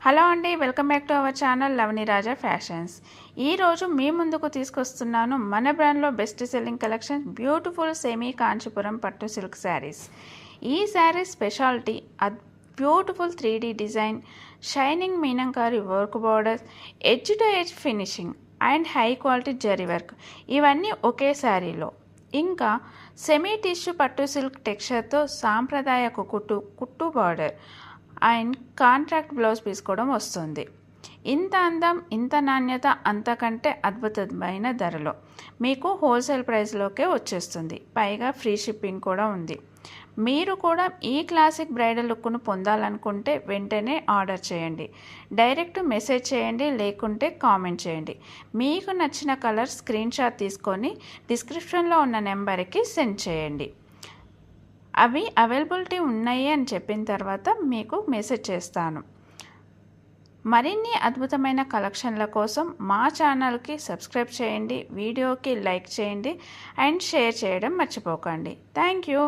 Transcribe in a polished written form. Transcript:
Hello అండి, welcome back to our channel Lavani Raja fashions. ఈరోజు మీ ముందుకు తీసుకొస్తున్నాను మన బ్రాండ్లో best selling collection beautiful semi Kanchipuram పట్టు సిల్క్ శారీస్. ఈ saris speciality beautiful 3D design, shining meenakari work borders, edge to edge finishing and high quality zari work ఇవన్నీ ఒకే శారీలో. ఇంకా సెమీ టిష్యూ పట్టు సిల్క్ టెక్స్చర్తో సాంప్రదాయక కుట్టు border and contract blouse piece కూడా వస్తుంది. ఇంత అందం, ఇంత నాణ్యత, అంతకంటే అద్భుతమైన ధరలో మీకు హోల్సేల్ ప్రైస్లోకే వచ్చేస్తుంది. పైగా ఫ్రీ షిప్పింగ్ కూడా ఉంది. మీరు కూడా ఈ క్లాసిక్ బ్రైడల్ లుక్ను పొందాలనుకుంటే వెంటనే ఆర్డర్ చేయండి. డైరెక్ట్ మెసేజ్ చేయండి, లేకుంటే కామెంట్ చేయండి. మీకు నచ్చిన కలర్ స్క్రీన్ షాట్ తీసుకొని డిస్క్రిప్షన్లో ఉన్న నెంబర్కి సెండ్ చేయండి. అవి అవైలబిలిటీ ఉన్నాయి అని చెప్పిన తర్వాత మీకు మెసేజ్ చేస్తాను. మరిన్ని అద్భుతమైన కలెక్షన్ల కోసం మా ఛానల్కి సబ్స్క్రైబ్ చేయండి, వీడియోకి లైక్ చేయండి అండ్ షేర్ చేయడం మర్చిపోకండి. Thank you.